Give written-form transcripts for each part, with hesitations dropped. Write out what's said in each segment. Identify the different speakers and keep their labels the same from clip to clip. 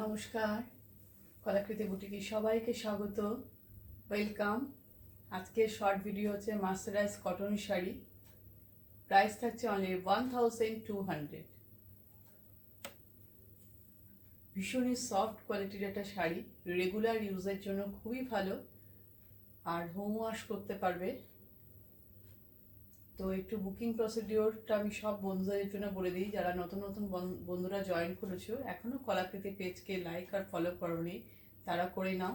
Speaker 1: নমস্কার, কলাকৃতি বুটিকে সবাইকে স্বাগত, ওয়েলকাম। আজকে শর্ট ভিডিও হচ্ছে মার্সারাইজ কটন শাড়ি। প্রাইস থাকছে অনলি 1200। ভীষণই সফট কোয়ালিটির একটা শাড়ি, রেগুলার ইউজের জন্য খুবই ভালো, আর হোম ওয়াশ করতে পারবে। তো একটু বুকিং প্রসিডিওরটা আমি সব বন্ধুদের জন্য বলে দিই, যারা নতুন নতুন বন্ধুরা জয়েন করেছো, এখনও কলাকৃতি পেজকে লাইক আর ফলো করোনি, তারা করে নাও।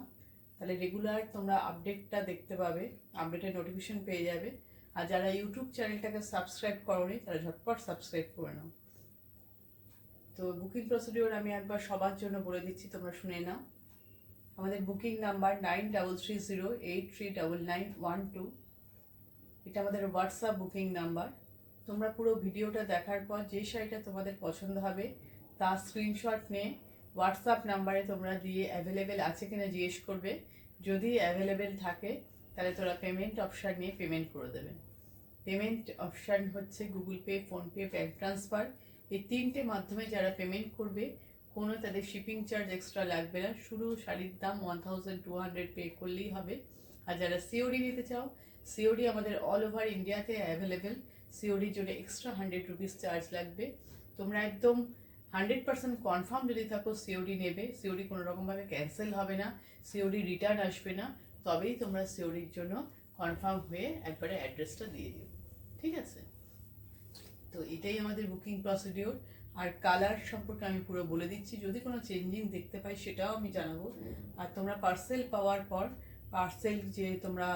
Speaker 1: তাহলে রেগুলার তোমরা আপডেটটা দেখতে পাবে, আপডেটের নোটিফিকেশন পেয়ে যাবে। আর যারা ইউটিউব চ্যানেলটাকে সাবস্ক্রাইব করোনি, তারা ঝটপট সাবস্ক্রাইব করে নাও। তো বুকিং প্রসিডিওর আমি একবার সবার জন্য বলে দিচ্ছি, তোমরা শুনে নাও। আমাদের বুকিং নাম্বার 9330839912। এটা আমাদের হোয়াটসঅ্যাপ বুকিং নাম্বার। তোমরা পুরো ভিডিওটা দেখার পর যে শাড়িটা তোমাদের পছন্দ হবে তার স্ক্রিনশট নিয়ে হোয়াটসঅ্যাপ নাম্বারে তোমরা দিয়ে অ্যাভেলেবেল আছে কিনা জিজ্ঞেস করবে। যদি অ্যাভেলেবেল থাকে তাহলে তোমরা পেমেন্ট অপশান নিয়ে পেমেন্ট করে দেবে। পেমেন্ট অপশান হচ্ছে Google pay, PhonePe, bank transfer. এই তিনটে মাধ্যমে যারা পেমেন্ট করবে কোনো তাদের শিপিং চার্জ এক্সট্রা লাগবে না, শুধু শাড়ির দাম 1200 পে করলেই হবে। আর যারা সিওডি নিতে চাও, সিওডি আমাদের অল ওভার ইন্ডিয়াতে অ্যাভেলেবেল। সিওডির জন্য এক্সট্রা 100 রুপিস চার্জ লাগবে। তোমরা একদম 100% কনফার্ম যদি থাকো সিওডি নেবে, সিওডি কোনো রকমভাবে ক্যান্সেল হবে না, সিওডি রিটার্ন আসবে না, তবেই তোমরা সিওডির জন্য কনফার্ম হয়ে একবারে অ্যাড্রেসটা দিয়ে দিও, ঠিক আছে? তো এটাই আমাদের বুকিং প্রসিডিওর। আর কালার সম্পর্কে আমি পুরো বলে দিচ্ছি, যদি কোনো চেঞ্জিং দেখতে পাই সেটাও আমি জানাবো। আর তোমরা পার্সেল পাওয়ার পর পার্সেল যে তোমরা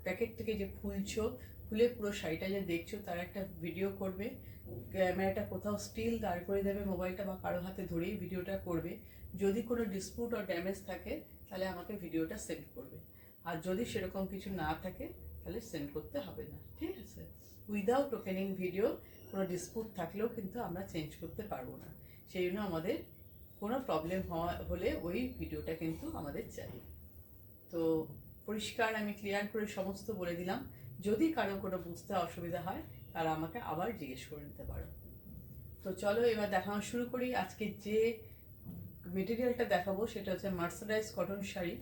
Speaker 1: প্যাকেট থেকে যে খুলছো, খুলে পুরো শাড়িটা যে দেখছো তার একটা ভিডিও করবে। ক্যামেরাটা কোথাও স্টিল দাঁড় করে দেবে মোবাইলটা, বা কারো হাতে ধরেই ভিডিওটা করবে। যদি কোনো ডিসপুট আর ড্যামেজ থাকে তাহলে আমাকে ভিডিওটা সেন্ড করবে। আর যদি সেরকম কিছু না থাকে তাহলে সেন্ড করতে হবে না, ঠিক আছে? উইদাউট ওপেনিং ভিডিও কোনো ডিসপুট থাকলেও কিন্তু আমরা চেঞ্জ করতে পারবো না। সেই জন্য আমাদের কোনো প্রবলেম হলে ওই ভিডিওটা কিন্তু আমাদের চাই। তো পরিষ্কার আমি ক্লিয়ার করে সমস্ত বলে দিলাম। যদি কারো কোনো বুঝতে অসুবিধা হয় তারা আমাকে আবার জিজ্ঞেস করে নিতে পারো। তো চলো এবার দেখানো শুরু করি। আজকে যে মেটেরিয়ালটা দেখাবো সেটা হচ্ছে মার্সারাইজ কটন শাড়ি।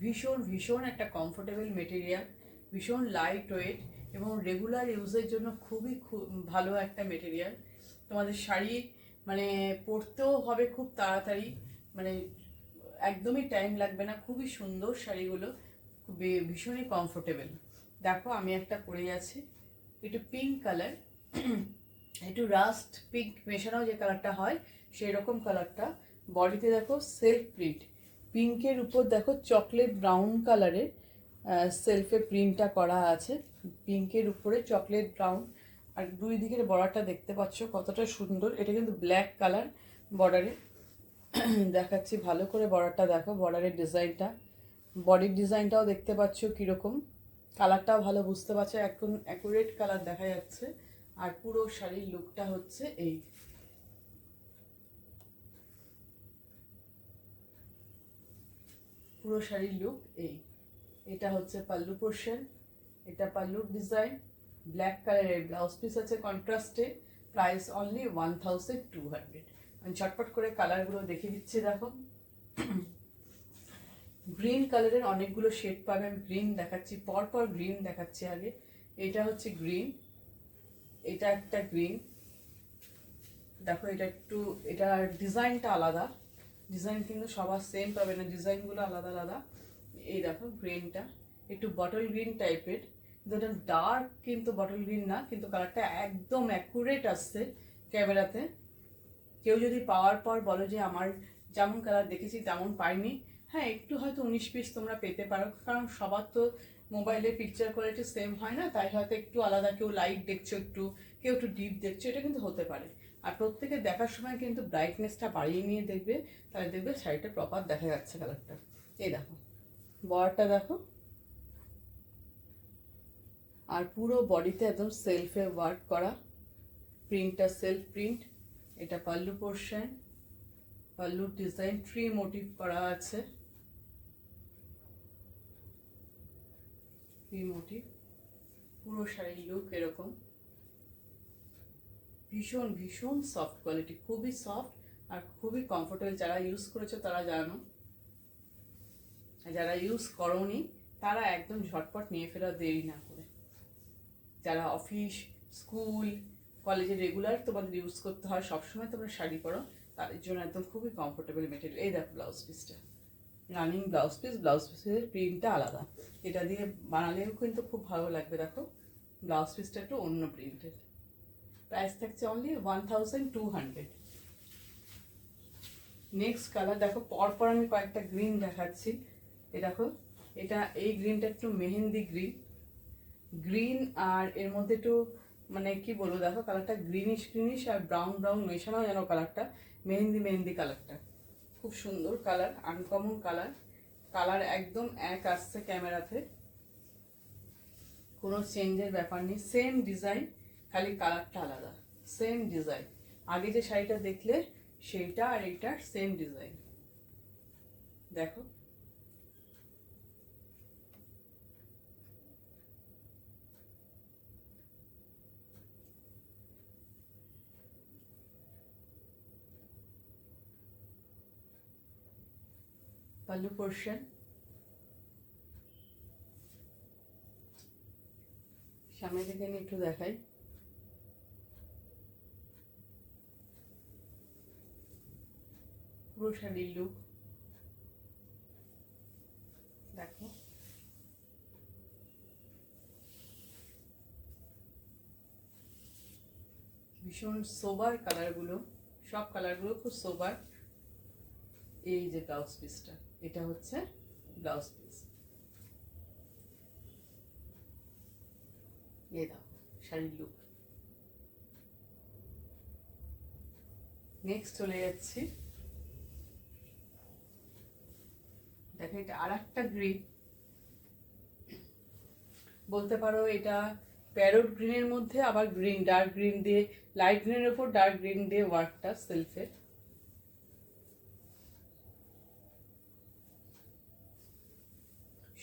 Speaker 1: ভীষণ ভীষণ একটা কমফোর্টেবল মেটেরিয়াল, ভীষণ লাইট ওয়েট এবং রেগুলার ইউজের জন্য খুবই ভালো একটা মেটেরিয়াল। তোমাদের শাড়ি মানে পরতেও হবে খুব তাড়াতাড়ি, মানে একদমই টাইম লাগবে না। খুবই সুন্দর শাড়িগুলো, খুবই ভীষণই কমফোর্টেবল। দেখো আমি একটা পরে আছি, একটু পিঙ্ক কালার, একটু রাস্ট পিঙ্ক মেশানো যে কালারটা হয় সেই রকম কালারটা। বডিতে দেখো সেলফ প্রিন্ট, পিঙ্কের উপর দেখো চকলেট ব্রাউন কালারের সেলফে প্রিন্টটা করা আছে, পিঙ্কের উপরে চকলেট ব্রাউন। আর দুই দিকের বর্ডারটা দেখতে পাচ্ছ কতটা সুন্দর। এটা কিন্তু ব্ল্যাক কালার বর্ডারে। দেখাচ্ছি ভালো করে বর্ডারটা দেখো, বর্ডারের ডিজাইনটা, বডির ডিজাইনটাও দেখতে পাচ্ছ কীরকম। কালারটাও ভালো বুঝতে পারছো, একদম অ্যাকুরেট কালার দেখা যাচ্ছে। আর পুরো শাড়ির লুকটা হচ্ছে এই। পুরো শাড়ির লুক এই। এটা হচ্ছে পাল্লু পোর্শন, এটা পাল্লুর ডিজাইন। ব্ল্যাক কালারের ব্লাউজ পিস আছে কন্ট্রাস্টে। Price only 1200। আমি ঝটপট করে কালারগুলো দেখিয়ে দিচ্ছি। দেখো গ্রিন কালারের অনেকগুলো শেড পাবে, আমি গ্রিন দেখাচ্ছি, পরপর গ্রিন দেখাচ্ছি। আগে এটা হচ্ছে গ্রিন, এটা একটা গ্রিন। দেখো এটা একটু, এটা ডিজাইনটা আলাদা, ডিজাইন কিন্তু সবার সেম পাবে না, ডিজাইনগুলো আলাদা আলাদা। এই দেখো গ্রিনটা একটু বটল গ্রিন টাইপের, যেটা ডার্ক কিন্তু বটল গ্রিন না, কিন্তু কালারটা একদম অ্যাকুরেট আসছে ক্যামেরাতে। কেউ যদি পাওয়ার পর বলো যে আমার যেমন কালার দেখেছি তেমন পাইনি, হ্যাঁ একটু হয়তো 19-20 তোমরা পেতে পারো, কারণ সবার তো মোবাইলে পিকচার কোয়ালিটি সেম হয় না, তাই হয়তো একটু আলাদা, কেউ লাইট দেখছো একটু, কেউ একটু ডিপ দেখছো, এটা কিন্তু হতে পারে। আর প্রত্যেকে দেখার সময় কিন্তু ব্রাইটনেসটা বাড়িয়ে নিয়ে দেখবে, তাহলে দেখবে শাড়িটা প্রপার দেখা যাচ্ছে কালারটা। এই দেখো বর্ডারটা দেখো, আর পুরো বডিতে একদম সেলফে ওয়ার্ক করা, প্রিন্টটা সেলফ প্রিন্ট। এটা পাল্লু পোর্শন, পাল্লুর ডিজাইন ট্রি মোটিভ করা আছে, ট্রি মোটিভ। পুরো শাড়ির লুক এরকম। ভীষণ ভীষণ সফট কোয়ালিটি, খুবই সফট আর খুবই কমফোর্টেবল। যারা ইউজ করেছো তারা জানো, যারা ইউজ করোনি তারা একদম ঝটপট নিয়ে ফেরা, দেরি না করে। যারা অফিস, স্কুল, কলেজে রেগুলার তোমাদের ইউজ করতে হয়, সবসময় তোমরা শাড়ি পরো, তাদের জন্য একদম খুবই কমফোর্টেবল মেটেরিয়াল। এই দেখো ব্লাউজ পিসটা, রানিং ব্লাউজ পিস। ব্লাউজ পিসের প্রিন্টটা আলাদা, এটা দিয়ে বানালেও কিন্তু খুব ভালো লাগবে। দেখো ব্লাউজ পিসটা একটু অন্য প্রিন্টেড। প্রাইস থাকছে অনলি 1200। নেক্সট কালার দেখো, পরপর আমি কয়েকটা গ্রিন দেখাচ্ছি। এ দেখো, এটা এই গ্রিনটা একটু মেহেন্দি গ্রিন আর এর মধ্যে একটু মানে কি বলবো, দেখো কালারটা গ্রিনিশ আর ব্রাউন মেশানো যেন কালারটা, মেহেন্দি কালারটা খুব সুন্দর কালার, আনকমন কালার একদম এক আসছে ক্যামেরাতে, কোনো চেঞ্জের ব্যাপার নেই। সেম ডিজাইন, খালি কালারটা আলাদা। সেম ডিজাইন, আগে যে শাড়িটা দেখলে সেইটা আর এইটার সেম ডিজাইন। দেখো পাল্লু পোর্শন, সামনে থেকে আমি একটু দেখাই। পুরো শাড়ির লুক দেখো, ভীষণ সোবার কালারগুলো, সব কালারগুলো খুব সোবার। এই যে ব্লাউজ পিসটা, এটা হচ্ছে ব্লাউজ পিস। এই দেখো শাড়ির লুক। নেক্সট চলে যাচ্ছি, দেখো এটা আর একটা গ্রিন, বলতে পারো এটা প্যারোট গ্রিনের মধ্যে আবার গ্রিন, ডার্ক গ্রিন দিয়ে, লাইট গ্রিনের উপর ডার্ক গ্রিন দিয়ে ওয়ার্কটা সেলফে।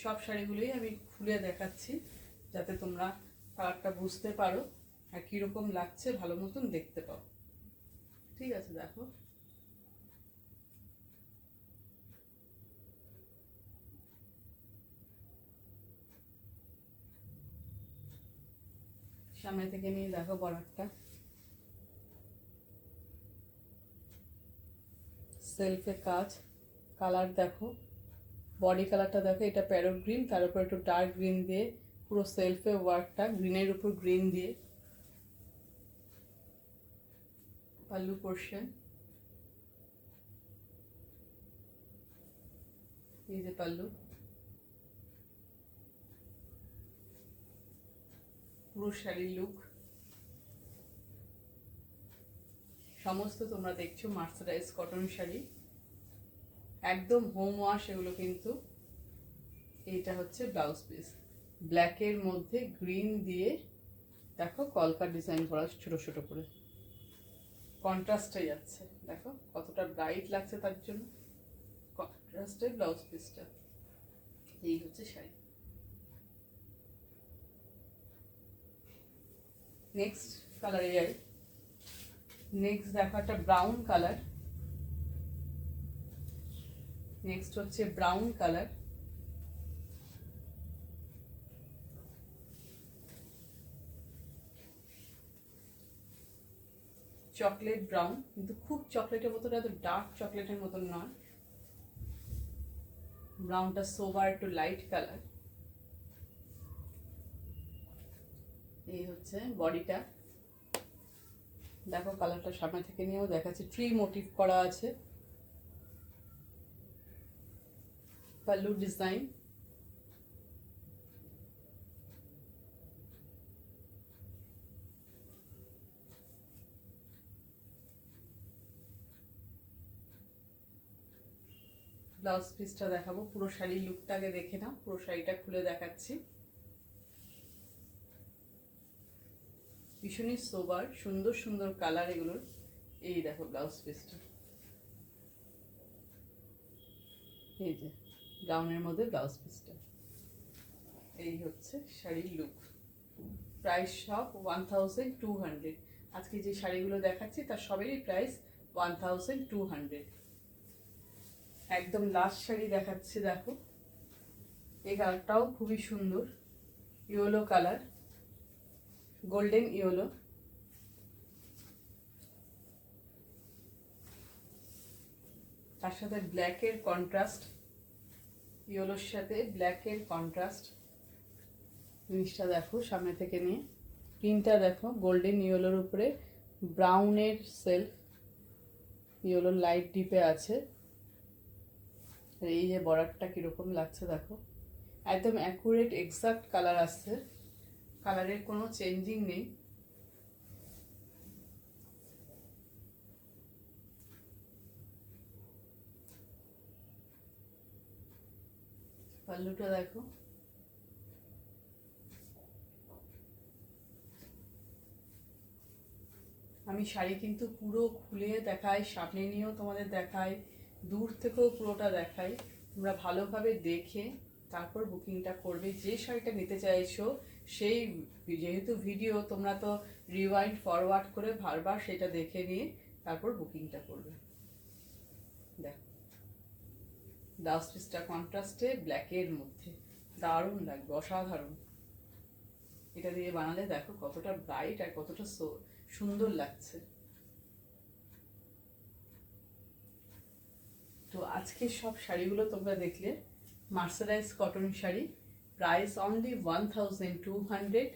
Speaker 1: সব শাড়িগুলোই আমি খুলে দেখাচ্ছি যাতে তোমরা কালারটা বুঝতে পারো আর কিরকম লাগছে ভালো মতন দেখতে পাও। ঠিক আছে, দেখো সামনে থেকে নিয়ে দেখো বর্ডারটা, সেলফে কাজ, কালার দেখো, বডি কালারটা দেখো, এটা প্যারোট গ্রিন, তার উপর একটু ডার্ক গ্রিন দিয়ে পুরো সেলফে ওয়ার্কটা, গ্রিনের উপর গ্রিন দিয়ে। পাল্লু পোর্শন, এই যে পাল্লু, পুরো শাড়ির লুক। সমস্ত তোমরা দেখছো মার্সারাইজ কটন শাড়ি, একদম হোম ওয়াশ এগুলো কিন্তু। এইটা হচ্ছে ব্লাউজ পিস, ব্ল্যাকের মধ্যে গ্রিন দিয়ে দেখো কলকা ডিজাইন করা ছোট ছোট করে, কন্ট্রাস্টে যাচ্ছে। দেখো কতটা ব্রাইট লাগছে, তার জন্য কন্ট্রাস্টে ব্লাউজ পিসটা। এই হচ্ছে শাড়ি। নেক্সট কালারে যাই। নেক্সট দেখো একটা ব্রাউন কালার, নেক্সট হচ্ছে ব্রাউন কালার, চকলেট ব্রাউন, কিন্তু খুব চকলেটের মতন, এত ডার্ক চকলেটের মতন নয়, ব্রাউনটা সোবার একটু লাইট কালার। এই হচ্ছে বডিটা, দেখো কালারটা সামনে থেকে নিয়েও দেখাচ্ছি, ট্রি মোটিভ করা আছে, পাল্লু ডিজাইন, ব্লাউজ পিসটা দেখাবো। পুরো শাড়ির লুকটাকে দেখে নাও, পুরো শাড়িটা খুলে দেখাচ্ছি। ভীষণই সোবার, সুন্দর সুন্দর কালার এগুলোর। এই দেখো ব্লাউজ পিসটা, এই যে ব্রাউনের মধ্যে ব্লাউজ পিসটা। এই হচ্ছে শাড়ির লুক। প্রাইস সব 1200। আজকে যে শাড়িগুলো দেখাচ্ছি তার সবেরই প্রাইস 1200। একদম লাস্ট শাড়ি দেখাচ্ছি, দেখো এই কালারটাও খুবই সুন্দর, ইয়েলো কালার, গোল্ডেন ইয়েলো। তার সাথে ব্ল্যাকের কন্ট্রাস্ট, ইয়েলোর সাথে ব্ল্যাকের কন্ট্রাস্ট। জিনিসটা দেখো সামনে থেকে নিয়ে, প্রিন্টটা দেখো গোল্ডেন ইয়েলোর উপরে ব্রাউনের সেলফ, ইয়েলোর লাইট ডিপে আছে। আর এই যে বর্ডারটা কিরকম লাগছে দেখো, একদম অ্যাকুরেট এক্সাক্ট কালার আসছে, কালারের কোনো চেঞ্জিং নেই। পাল্লুটা দেখো, আমি শাড়ি কিন্তু পুরো খুলে দেখাই, সামনে নিয়েও তোমাদের দেখাই, দূর থেকেও পুরোটা দেখাই। তোমরা ভালোভাবে দেখে তারপর বুকিংটা করবে। যে শাড়িটা নিতে চাইছো সেই, যেহেতু ভিডিও, তোমরা তো রিওয়াইন্ড ফরওয়ার্ড করে বারবার সেটা দেখে নিয়ে তারপর বুকিংটা করবে। দেখো ব্লাউজ পিসটা কন্ট্রাস্টে ব্ল্যাকের মধ্যে দারুণ লাগবে, অসাধারণ। এটা দিয়ে বানালে দেখো কতটা ব্রাইট আর কতটা সুন্দর লাগছে। তো আজকে সব শাড়িগুলো তোমরা দেখলে, mercerise cotton sari, price only 1200।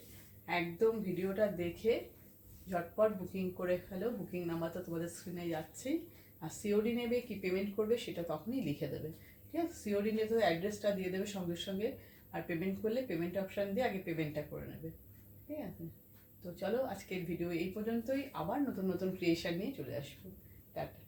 Speaker 1: একদম ভিডিওটা দেখে ঝটপট বুকিং করে ফেলো। বুকিং নাম্বার তো তোমাদের স্ক্রিনে যাচ্ছে। আর সিওডি নেবে কি পেমেন্ট করবে সেটা তখনই লিখে দেবে, ঠিক আছে? সিওডি নিয়ে তো অ্যাড্রেসটা দিয়ে দেবে সঙ্গে সঙ্গে, আর পেমেন্ট করলে পেমেন্ট অপশান দিয়ে আগে পেমেন্টটা করে নেবে, ঠিক আছে? তো চলো আজকের ভিডিও এই পর্যন্তই, আবার নতুন নতুন ক্রিয়েশন নিয়ে চলে আসবো। টাটা।